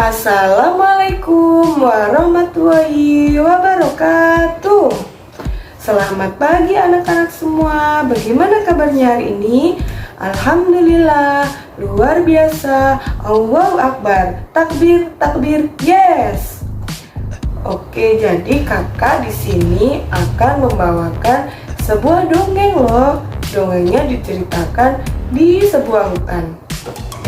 Assalamualaikum warahmatullahi wabarakatuh. Selamat pagi anak-anak semua. Bagaimana kabarnya hari ini? Alhamdulillah, luar biasa. Allahu Akbar. Takbir, takbir, yes. Oke, jadi kakak di sini akan membawakan sebuah dongeng loh. Dongengnya diceritakan di sebuah hutan,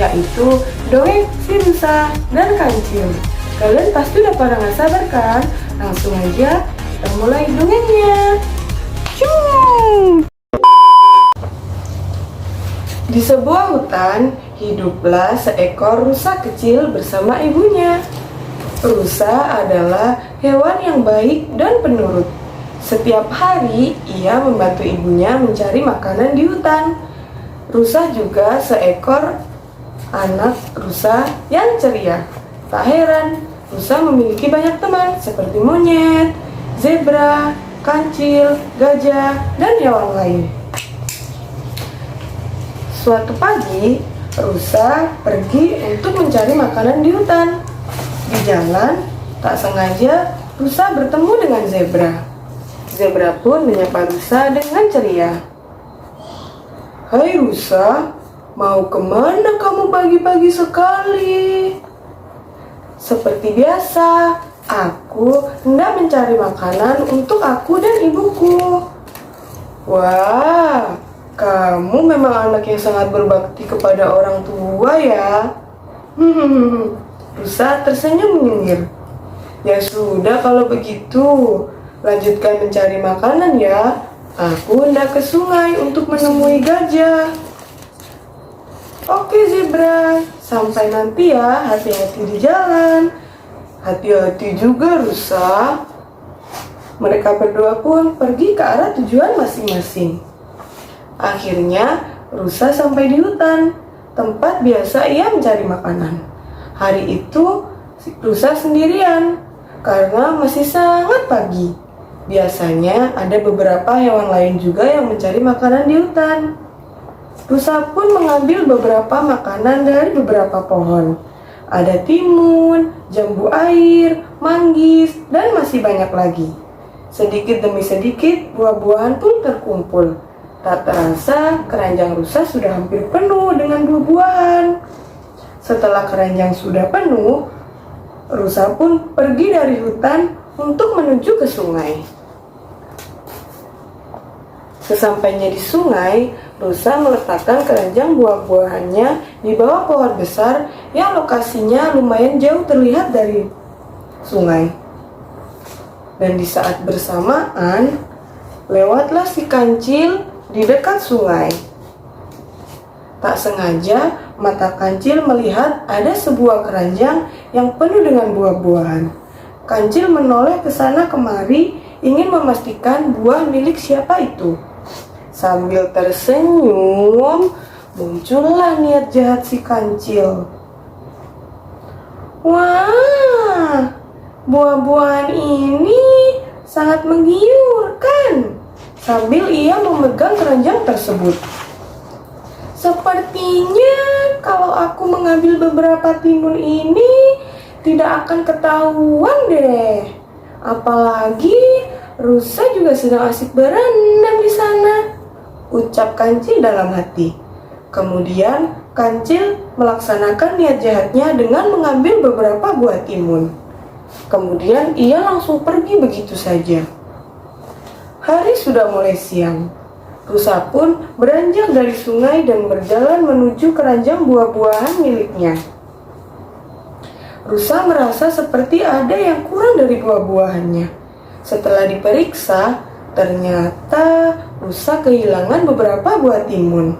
yaitu dongeng si rusa dan kancil. Kalian pasti udah pada gak sabar kan? Langsung aja kita mulai dongengnya. Di sebuah hutan, hiduplah seekor rusa kecil bersama ibunya. Rusa adalah hewan yang baik dan penurut. Setiap hari, ia membantu ibunya mencari makanan di hutan. Rusa juga seekor anak rusa yang ceria. Tak heran, rusa memiliki banyak teman seperti monyet, zebra, kancil, gajah, dan hewan lain. Suatu pagi, rusa pergi untuk mencari makanan di hutan. Di jalan, tak sengaja rusa bertemu dengan zebra. Zebra pun menyapa rusa dengan ceria. "Hai rusa, mau kemana kamu pagi-pagi sekali?" "Seperti biasa, aku hendak mencari makanan untuk aku dan ibuku." "Wah, kamu memang anak yang sangat berbakti kepada orang tua ya." Rusa tersenyum menyindir. "Ya sudah kalau begitu, lanjutkan mencari makanan ya. Aku hendak ke sungai untuk menemui gajah." "Oke zebra, sampai nanti ya, hati-hati di jalan." "Hati-hati juga rusa." Mereka berdua pun pergi ke arah tujuan masing-masing. Akhirnya rusa sampai di hutan, tempat biasa ia mencari makanan. Hari itu rusa sendirian karena masih sangat pagi. Biasanya ada beberapa hewan lain juga yang mencari makanan di hutan. Rusa pun mengambil beberapa makanan dari beberapa pohon. Ada timun, jambu air, manggis, dan masih banyak lagi. Sedikit demi sedikit buah-buahan pun terkumpul. Tak terasa keranjang rusa sudah hampir penuh dengan buah-buahan. Setelah keranjang sudah penuh, rusa pun pergi dari hutan untuk menuju ke sungai. Sesampainya di sungai, rusa meletakkan keranjang buah-buahannya di bawah pohon besar yang lokasinya lumayan jauh terlihat dari sungai. Dan di saat bersamaan, lewatlah si kancil di dekat sungai. Tak sengaja, mata kancil melihat ada sebuah keranjang yang penuh dengan buah-buahan. Kancil menoleh ke sana kemari, ingin memastikan buah milik siapa itu. Sambil tersenyum, muncullah niat jahat si kancil. "Wah, buah-buahan ini sangat menggiurkan." Sambil ia memegang keranjang tersebut. "Sepertinya kalau aku mengambil beberapa timun ini tidak akan ketahuan deh. Apalagi rusa juga sedang asik berendam di sana," ucap kancil dalam hati. Kemudian kancil melaksanakan niat jahatnya dengan mengambil beberapa buah timun. Kemudian ia langsung pergi begitu saja. Hari sudah mulai siang. Rusa pun beranjak dari sungai dan berjalan menuju keranjang buah-buahan miliknya. Rusa merasa seperti ada yang kurang dari buah-buahannya. Setelah diperiksa, ternyata rusa kehilangan beberapa buah timun.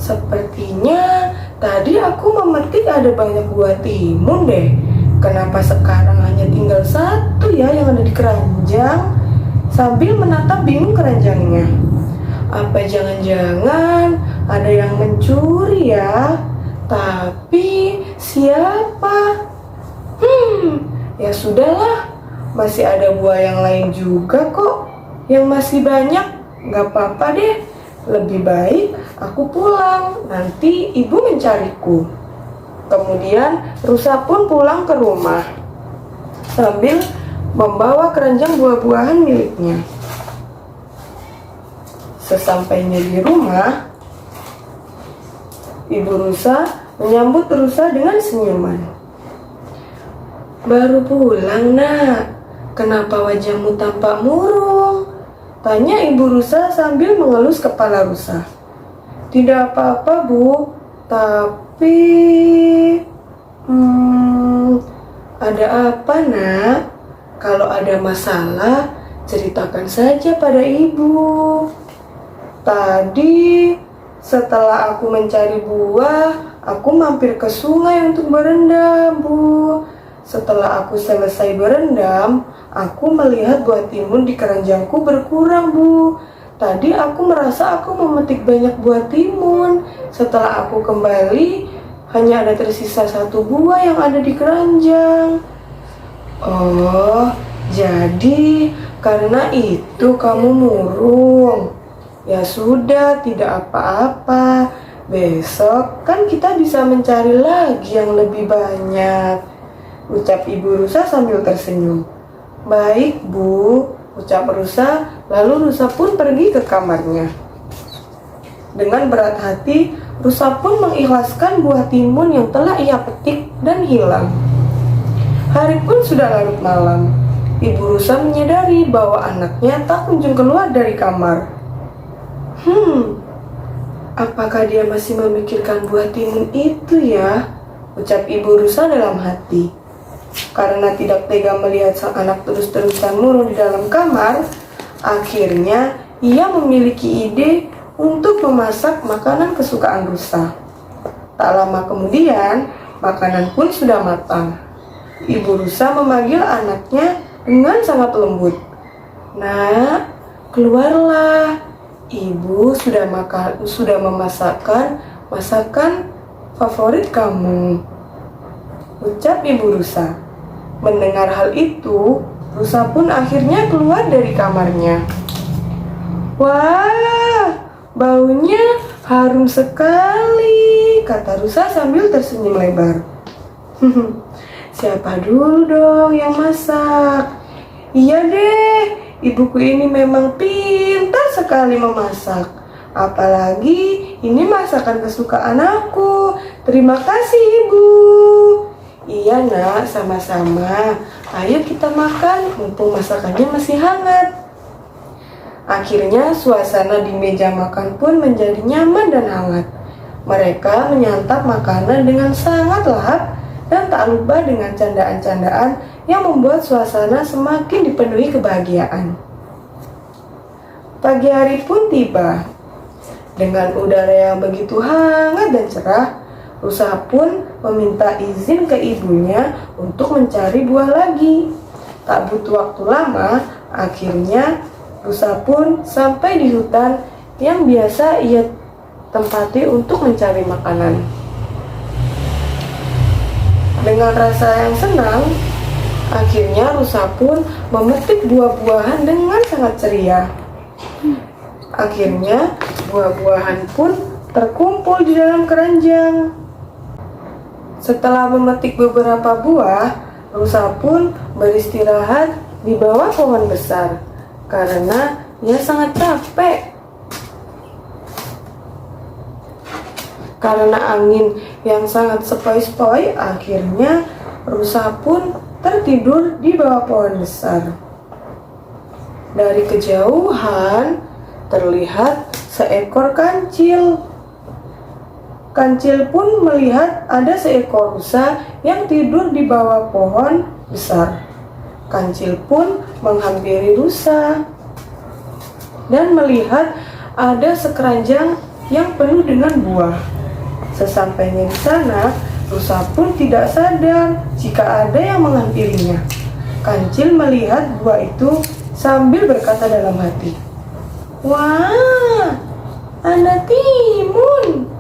Sepertinya tadi aku memetik ada banyak buah timun deh. Kenapa sekarang hanya tinggal satu ya yang ada di keranjang?" Sambil menatap bingung keranjangnya. "Apa jangan-jangan ada yang mencuri ya? Tapi siapa? Ya sudahlah, masih ada buah yang lain juga kok, yang masih banyak. Gak apa-apa deh, lebih baik aku pulang, nanti ibu mencariku." Kemudian rusa pun pulang ke rumah sambil membawa keranjang buah-buahan miliknya. Sesampainya di rumah, ibu rusa menyambut rusa dengan senyuman. "Baru pulang, Nak. Kenapa wajahmu tampak murung?" tanya ibu rusa sambil mengelus kepala rusa. "Tidak apa-apa, Bu. Tapi... ada apa, Nak? Kalau ada masalah, ceritakan saja pada ibu. Tadi setelah aku mencari buah, aku mampir ke sungai untuk berendam, Bu. Setelah aku selesai berendam, aku melihat buah timun di keranjangku berkurang, Bu. Tadi aku merasa aku memetik banyak buah timun. Setelah aku kembali, hanya ada tersisa 1 buah yang ada di keranjang." "Oh, jadi karena itu kamu murung. Ya sudah, tidak apa-apa. Besok kan kita bisa mencari lagi yang lebih banyak," ucap ibu rusa sambil tersenyum. "Baik, Bu," ucap rusa, lalu rusa pun pergi ke kamarnya. Dengan berat hati, rusa pun mengikhlaskan buah timun yang telah ia petik dan hilang. Hari pun sudah larut malam. Ibu rusa menyadari bahwa anaknya tak kunjung keluar dari kamar. Apakah dia masih memikirkan buah timun itu ya?" ucap ibu rusa dalam hati. Karena tidak tega melihat sang anak terus-terusan murung di dalam kamar, akhirnya ia memiliki ide untuk memasak makanan kesukaan rusa. Tak lama kemudian, makanan pun sudah matang. Ibu rusa memanggil anaknya dengan sangat lembut. "Nak, keluarlah. Ibu sudah memasakkan masakan favorit kamu," ucap ibu rusa. Mendengar hal itu, rusa pun akhirnya keluar dari kamarnya. "Wah, baunya harum sekali," kata rusa sambil tersenyum lebar. "Siapa dulu dong yang masak? Iya deh, ibuku ini memang pintar sekali memasak. Apalagi ini masakan kesukaan aku. Terima kasih, Ibu." "Iya, Nak, sama-sama. Ayo kita makan, mumpung masakannya masih hangat." Akhirnya suasana di meja makan pun menjadi nyaman dan hangat. Mereka menyantap makanan dengan sangat lahap dan tak lupa dengan candaan-candaan yang membuat suasana semakin dipenuhi kebahagiaan. Pagi hari pun tiba. Dengan udara yang begitu hangat dan cerah, rusa pun meminta izin ke ibunya untuk mencari buah lagi. Tak butuh waktu lama, akhirnya rusa pun sampai di hutan yang biasa ia tempati untuk mencari makanan. Dengan rasa yang senang, akhirnya rusa pun memetik buah-buahan dengan sangat ceria. Akhirnya buah-buahan pun terkumpul di dalam keranjang. Setelah memetik beberapa buah, rusa pun beristirahat di bawah pohon besar karena ia sangat capek. Karena angin yang sangat sepoi-sepoi, akhirnya rusa pun tertidur di bawah pohon besar. Dari kejauhan terlihat seekor kancil. Kancil pun melihat ada seekor rusa yang tidur di bawah pohon besar. Kancil pun menghampiri rusa dan melihat ada sekeranjang yang penuh dengan buah. Sesampainya di sana, rusa pun tidak sadar jika ada yang menghampirinya. Kancil melihat buah itu sambil berkata dalam hati, "Wah, ada timun.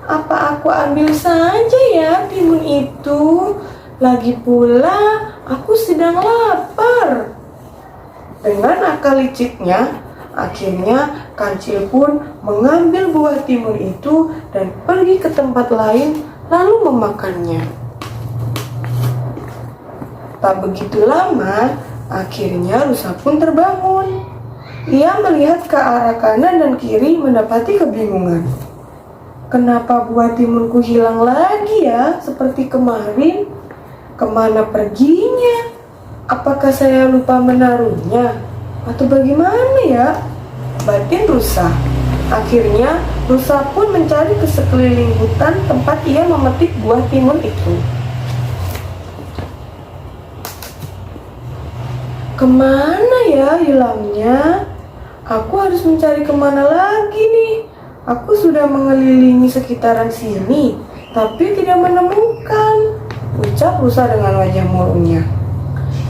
Apa aku ambil saja ya timun itu? Lagi pula aku sedang lapar." Dengan akal liciknya, akhirnya kancil pun mengambil buah timun itu dan pergi ke tempat lain lalu memakannya. Tak begitu lama, akhirnya rusa pun terbangun. Ia melihat ke arah kanan dan kiri mendapati kebingungan. Kenapa buah timunku hilang lagi ya, seperti kemarin? Kemana perginya? Apakah saya lupa menaruhnya? Atau bagaimana ya? Batin rusa. Akhirnya, rusa pun mencari ke sekeliling hutan tempat ia memetik buah timun itu. Kemana ya hilangnya? Aku harus mencari kemana lagi nih? Aku sudah mengelilingi sekitaran sini, tapi tidak menemukan, ucap rusa dengan wajah murungnya.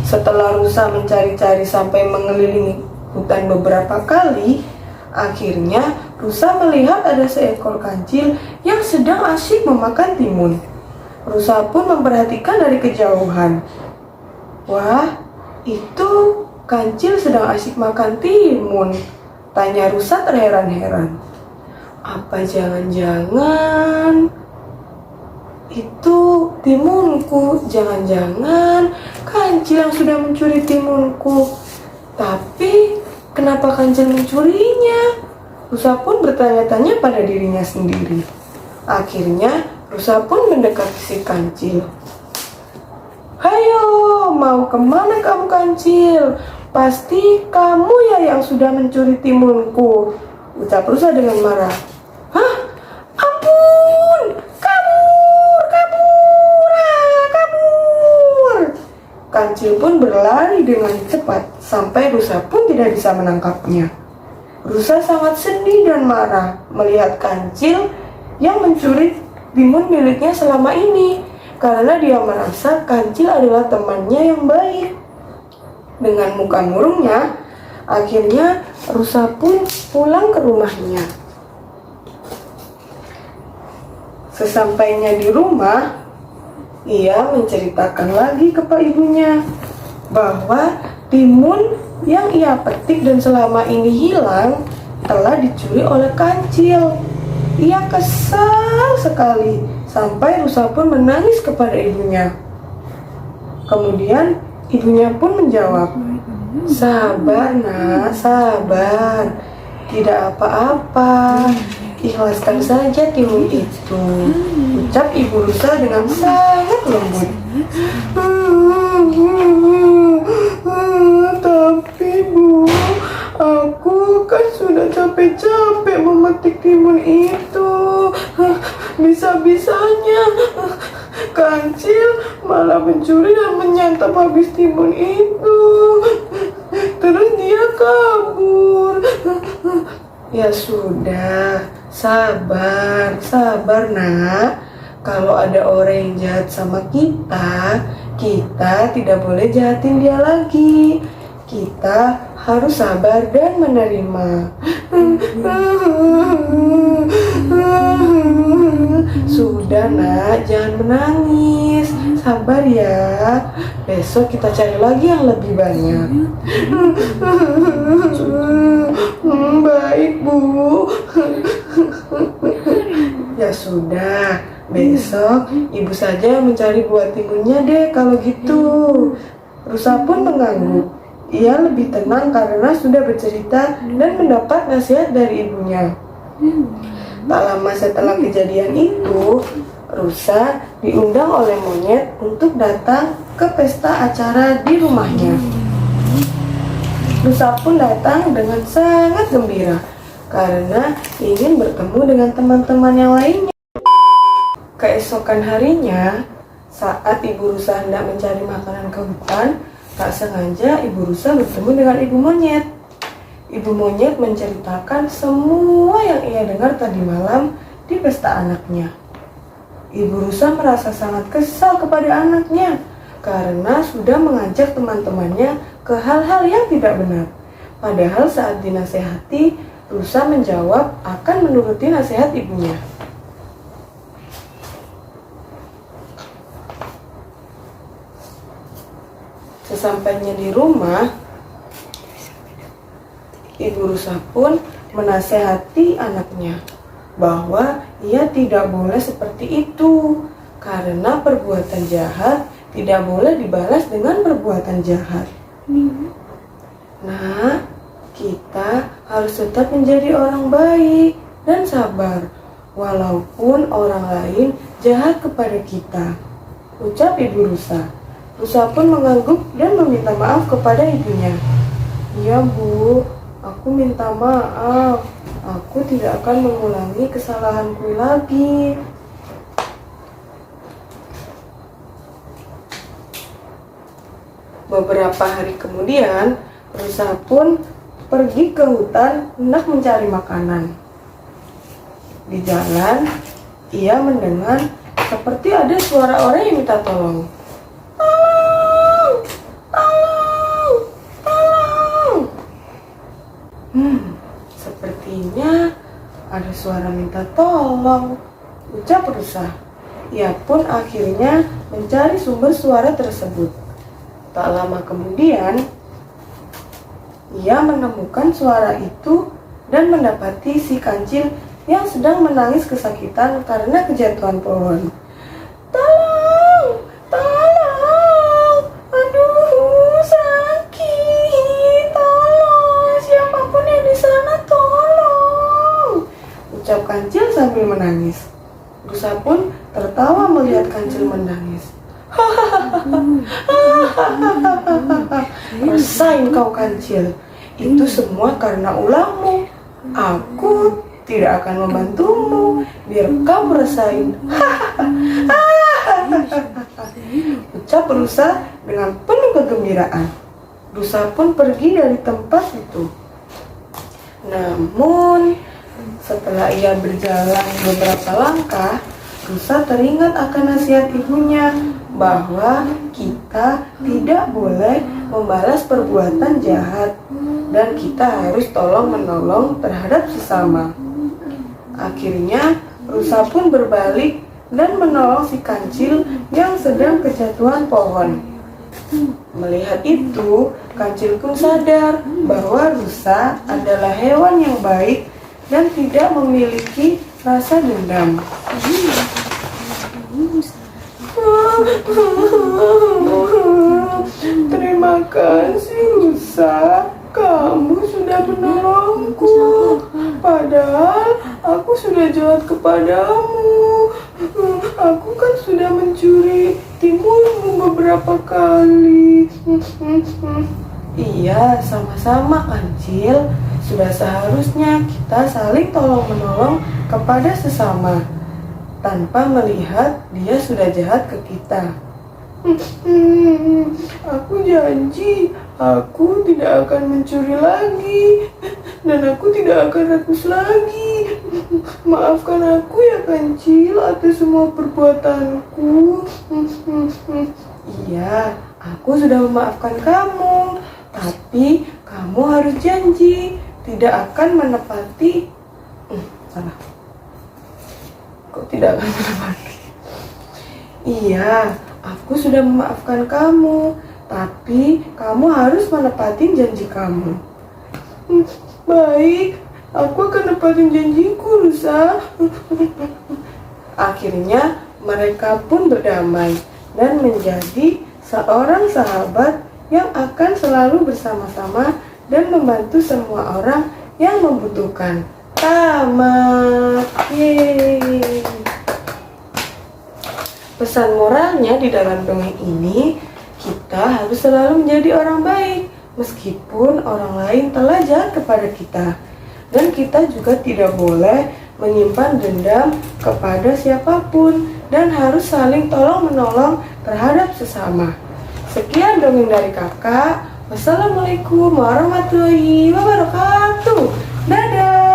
Setelah rusa mencari-cari sampai mengelilingi hutan beberapa kali, akhirnya rusa melihat ada seekor kancil yang sedang asyik memakan timun. Rusa pun memperhatikan dari kejauhan. Wah, itu kancil sedang asyik makan timun, tanya rusa terheran-heran. Apa jangan-jangan itu timunku? Jangan-jangan kancil yang sudah mencuri timunku. Tapi kenapa kancil mencurinya? Rusa pun bertanya-tanya pada dirinya sendiri. Akhirnya rusa pun mendekati si kancil. Hayo, mau kemana kamu kancil? Pasti kamu ya yang sudah mencuri timunku, ucap rusa dengan marah. Hah? Ampun! Kabur! Kabur! Kabur! Kancil pun berlari dengan cepat sampai rusa pun tidak bisa menangkapnya. Rusa sangat sedih dan marah melihat kancil yang mencuri timun miliknya selama ini, karena dia merasa kancil adalah temannya yang baik. Dengan muka murungnya, akhirnya rusa pun pulang ke rumahnya. Sesampainya di rumah, ia menceritakan lagi kepada ibunya bahwa timun yang ia petik dan selama ini hilang telah dicuri oleh kancil. Ia kesal sekali sampai rusa pun menangis kepada ibunya. Kemudian ibunya pun menjawab, sabar nak, sabar, tidak apa-apa, ikhlaskan saja timun itu, ucap ibu rusa dengan sangat lembut. Tapi bu, aku kan sudah capek-capek memetik timun itu. Bisa-bisanya kancil malah mencuri dan menyantap habis timun itu. Terus dia kabur. Ya sudah, sabar, sabar nak. Kalau ada orang yang jahat sama kita, kita tidak boleh jahatin dia lagi. Kita harus sabar dan menerima. Sudah nak, jangan menangis. Sabar ya. Besok kita cari lagi yang lebih banyak. Baik bu. Ya sudah, besok ibu saja mencari buah timunnya deh kalau gitu. Rusa pun mengangguk. Ia lebih tenang karena sudah bercerita dan mendapat nasihat dari ibunya. Tak lama setelah kejadian itu, rusa diundang oleh monyet untuk datang ke pesta acara di rumahnya. Rusa pun datang dengan sangat gembira karena ingin bertemu dengan teman-teman yang lainnya. Keesokan harinya, saat ibu rusa hendak mencari makanan ke hutan, tak sengaja ibu rusa bertemu dengan ibu monyet. Ibu monyet menceritakan semua yang ia dengar tadi malam di pesta anaknya. Ibu rusa merasa sangat kesal kepada anaknya karena sudah mengajak teman-temannya ke hal-hal yang tidak benar. Padahal saat dinasehati, rusa menjawab akan menuruti nasihat ibunya. Sesampainya di rumah, ibu rusa pun menasehati anaknya. bahwa ia tidak boleh seperti itu, karena perbuatan jahat tidak boleh dibalas dengan perbuatan jahat. Nah, kita harus tetap menjadi orang baik dan sabar, walaupun orang lain jahat kepada kita, ucap Ibu Rusa. Rusa pun mengangguk dan meminta maaf kepada ibunya. Iya Bu, aku minta maaf. Aku tidak akan mengulangi kesalahanku lagi. Beberapa hari kemudian, Rusa pun pergi ke hutan hendak mencari makanan. Di jalan, ia mendengar seperti ada suara orang yang minta tolong. Tolong! Tolong! Tolong! Sepertinya ada suara minta tolong, ucap Rusa. Ia pun akhirnya mencari sumber suara tersebut. Tak lama kemudian, ia menemukan suara itu dan mendapati si kancil yang sedang menangis kesakitan karena kejatuhan pohon. Tolong! Tolong! Aduh, sakit! Tolong! Siapapun yang di sana, tolong! Ucap kancil sambil menangis. Rusa pun tertawa melihat kancil menangis. Rasain kau kancil, itu semua karena ulahmu. Aku tidak akan membantumu, biar kau rasain. Ucap Rusa dengan penuh kegembiraan. Rusa pun pergi dari tempat itu. Namun, setelah ia berjalan beberapa langkah, Rusa teringat akan nasihat ibunya bahwa kita tidak boleh membalas perbuatan jahat dan kita harus tolong-menolong terhadap sesama. Akhirnya, Rusa pun berbalik dan menolong si kancil yang sedang kejatuhan pohon. Melihat itu, kancil pun sadar bahwa Rusa adalah hewan yang baik dan tidak memiliki rasa dendam. Terima kasih Rusa, kamu sudah menolongku. Padahal aku sudah jahat kepadamu. Aku kan sudah mencuri timunmu beberapa kali. Iya, sama-sama kancil. Sudah seharusnya kita saling tolong-menolong kepada sesama tanpa melihat dia sudah jahat ke kita. Aku janji, aku tidak akan mencuri lagi dan aku tidak akan rakus lagi. Maafkan aku ya kancil atas semua perbuatanku. Iya, aku sudah memaafkan kamu, tapi kamu harus janji tidak akan menepati. Salah. Kok tidak akan menepati? Iya, aku sudah memaafkan kamu, tapi kamu harus menepati janji kamu. Baik, aku akan nepatin janjiku, Rusa. Akhirnya mereka pun berdamai dan menjadi seorang sahabat yang akan selalu bersama-sama dan membantu semua orang yang membutuhkan. Tamat. Yeay. Pesan moralnya di dalam dongeng ini, kita harus selalu menjadi orang baik meskipun orang lain telah jahat kepada kita. Dan kita juga tidak boleh menyimpan dendam kepada siapapun dan harus saling tolong-menolong terhadap sesama. Sekian dongeng dari kakak. Wassalamualaikum warahmatullahi wabarakatuh. Dadah.